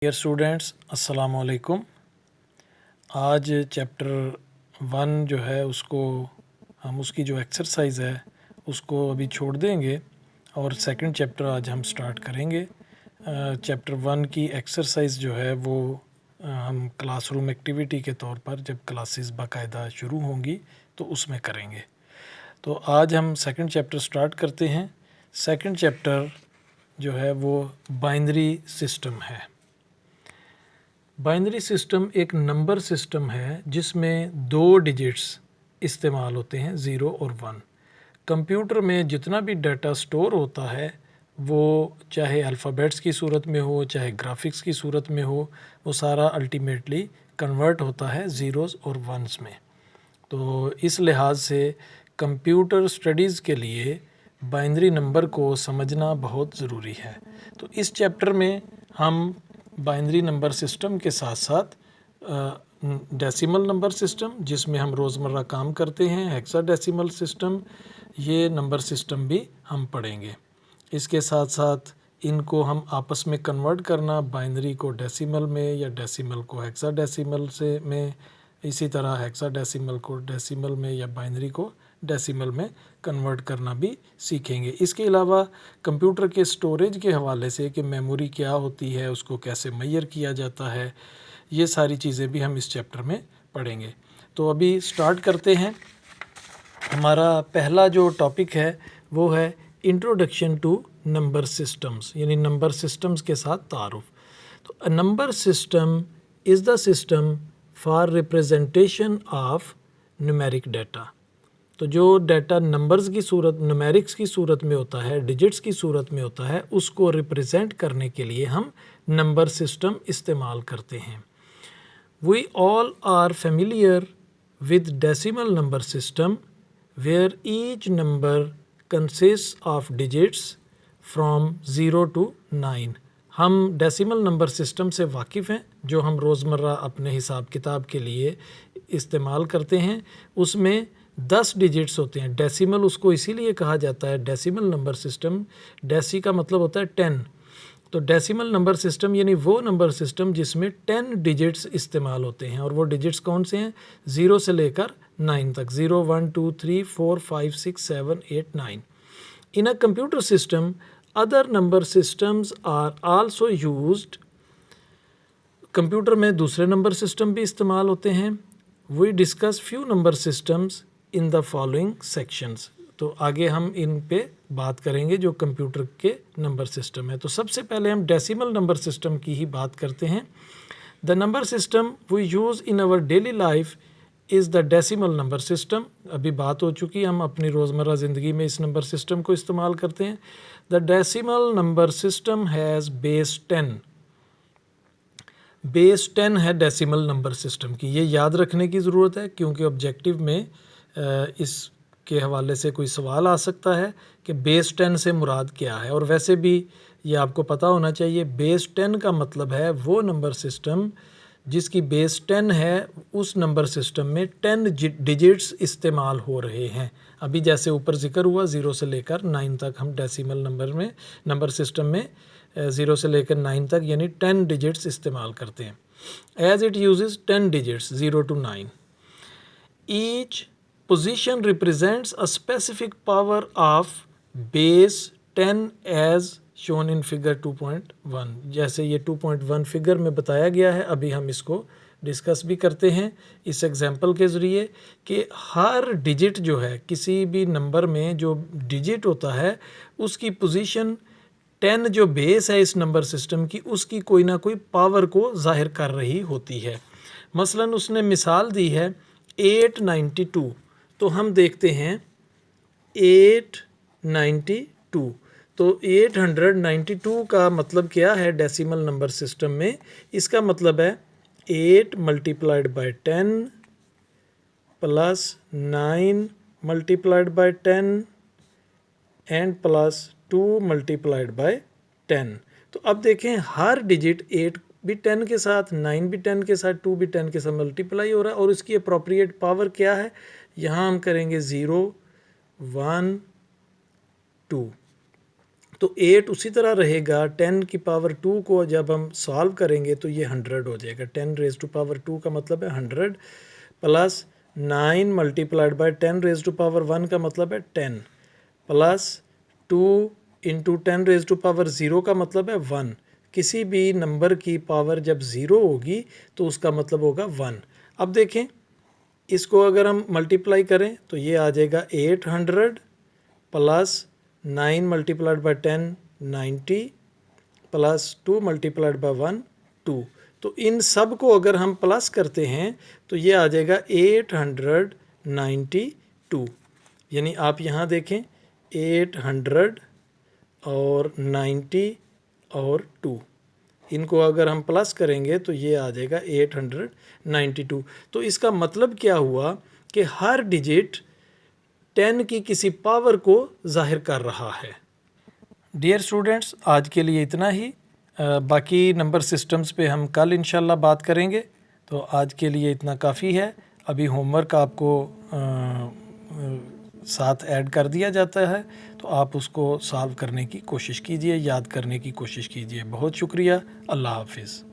Dear students, अस्सलाम वालेकुम। आज चैप्टर 1 जो है उसको हम उसकी जो एक्सरसाइज है उसको अभी छोड़ देंगे और सेकंड चैप्टर आज हम स्टार्ट करेंगे। चैप्टर 1 की एक्सरसाइज जो है वो हम क्लासरूम एक्टिविटी के तौर पर जब क्लासेस बाकायदा शुरू होंगी तो उसमें करेंगे। तो आज हम सेकंड चैप्टर स्टार्ट करते हैं। सेकंड चैप्टर जो है वो बाइनरी सिस्टम है। बाइनरी सिस्टम एक नंबर सिस्टम है जिसमें 2 डिजिट्स इस्तेमाल होते हैं, 0 और 1। कंप्यूटर में जितना भी डाटा स्टोर होता है वो चाहे अल्फ़ाबेट्स की सूरत में हो चाहे ग्राफिक्स की सूरत में हो, वो सारा अल्टीमेटली कन्वर्ट होता है ज़ीरोज़ और वंस में। तो इस लिहाज से कंप्यूटर स्टडीज़ के लिए बाइनरी नंबर को समझना बहुत ज़रूरी है। तो इस चैप्टर में हम बाइनरी नंबर सिस्टम के साथ साथ डेसिमल नंबर सिस्टम, जिसमें हम रोज़मर्रा काम करते हैं, हेक्साडेसिमल सिस्टम, ये नंबर सिस्टम भी हम पढ़ेंगे। इसके साथ साथ इनको हम आपस में कन्वर्ट करना, बाइनरी को डेसिमल में या डेसिमल को हेक्साडेसिमल से में, इसी तरह हेक्साडेसिमल को डेसिमल में या बाइनरी को डेसिमल में कन्वर्ट करना भी सीखेंगे। इसके अलावा कंप्यूटर के स्टोरेज के हवाले से कि मेमोरी क्या होती है, उसको कैसे मेजर किया जाता है, ये सारी चीज़ें भी हम इस चैप्टर में पढ़ेंगे। तो अभी स्टार्ट करते हैं। हमारा पहला जो टॉपिक है वो है इंट्रोडक्शन टू नंबर सिस्टम्स, यानी नंबर सिस्टम्स के साथ तारुफ। तो a number system is the system for representation of numeric data. तो जो डाटा नंबर्स की सूरत, न्यूमेरिक्स की सूरत में होता है, डिजिट्स की सूरत में होता है, उसको रिप्रेजेंट करने के लिए हम नंबर सिस्टम इस्तेमाल करते हैं। We all are familiar with decimal number system where each number consist of digits from 0 to 9। हम डेसिमल नंबर सिस्टम से वाकिफ़ हैं, जो हम रोज़मर्रा अपने हिसाब किताब के लिए इस्तेमाल करते हैं। उसमें 10 डिजिट्स होते हैं। डेसिमल उसको इसीलिए कहा जाता है डेसिमल नंबर सिस्टम, डेसी का मतलब होता है 10। तो डेसिमल नंबर सिस्टम यानी वो नंबर सिस्टम जिसमें 10 डिजिट्स इस्तेमाल होते हैं। और वो डिजिट्स कौन से हैं? 0 से लेकर 9 तक, 0 1 2 3 4 5 6 7 8 9। In a computer system other number systems are also used. Computer में दूसरे नंबर सिस्टम भी इस्तेमाल होते हैं। We discuss few number systems in the following sections. तो आगे हम इन पे बात करेंगे जो कंप्यूटर के नंबर सिस्टम है। तो सबसे पहले हम डेसिमल नंबर सिस्टम की ही बात करते हैं। The number system we use in our daily life is the decimal number system. अभी बात हो चुकी, हम अपनी रोज़मर्रा ज़िंदगी में इस नंबर सिस्टम को इस्तेमाल करते हैं। The decimal number system has base 10। Base 10 है डेसिमल नंबर सिस्टम की। ये याद रखने की ज़रूरत है क्योंकि ऑब्जेक्टिव में इसके हवाले से कोई सवाल आ सकता है कि बेस 10 से मुराद क्या है। और वैसे भी ये आपको पता होना चाहिए, बेस 10 का मतलब है वो नंबर सिस्टम जिसकी बेस 10 है, उस नंबर सिस्टम में 10 डिजिट्स इस्तेमाल हो रहे हैं। अभी जैसे ऊपर जिक्र हुआ 0 से लेकर 9 तक हम डेसिमल नंबर सिस्टम में 0 से लेकर 9 तक यानी 10 डिजिट्स इस्तेमाल करते हैं। As it uses 10 digits 0 to 9। Each position represents a specific power of base 10 as shown in figure 2.1। जैसे ये 2.1 फिगर में बताया गया है, अभी हम इसको डिस्कस भी करते हैं इस एग्जांपल के ज़रिए कि हर डिजिट जो है, किसी भी नंबर में जो डिजिट होता है उसकी पोजीशन 10 जो बेस है इस नंबर सिस्टम की, उसकी कोई ना कोई पावर को जाहिर कर रही होती है। मसलन उसने मिसाल दी है 892, तो हम देखते हैं 892। तो 892 का मतलब क्या है डेसिमल नंबर सिस्टम में? इसका मतलब है 8 multiplied by 10 plus 9 multiplied by 10 and plus 2 multiplied by 10। तो अब देखें हर डिजिट 8 भी 10 के साथ, 9 भी 10 के साथ, 2 भी 10 के साथ मल्टीप्लाई हो रहा है। और उसकी अप्रोप्रिएट पावर क्या है? यहाँ हम करेंगे 0 1 2। तो 8 उसी तरह रहेगा। 10 की पावर 2 को जब हम सॉल्व करेंगे तो ये 100 हो जाएगा। 10 रेज़ टू पावर 2 का मतलब है 100 plus 9 multiplied by 10 raise to power 1 का मतलब है 10 plus 2 into 10 raise to power 0 का मतलब है 1। किसी भी नंबर की पावर जब 0 होगी तो उसका मतलब होगा 1। अब देखें, इसको अगर हम मल्टीप्लाई करें तो ये आ जाएगा 800 plus 9 multiplied by 10 90 plus 2 multiplied by 1 2। तो इन सब को अगर हम प्लस करते हैं तो ये आ जाएगा 892। यानी आप यहाँ देखें 800 और 90 और 2, इनको अगर हम प्लस करेंगे तो ये आ जाएगा 892। तो इसका मतलब क्या हुआ कि हर डिजिट 10 की किसी पावर को जाहिर कर रहा है। डियर स्टूडेंट्स, आज के लिए इतना ही। बाकी नंबर सिस्टम्स पे हम कल इंशाल्लाह बात करेंगे। तो आज के लिए इतना काफ़ी है। अभी होमवर्क आपको साथ ऐड कर दिया जाता है, तो आप उसको सॉल्व करने की कोशिश कीजिए, याद करने की कोशिश कीजिए। बहुत शुक्रिया। अल्लाह हाफिज़।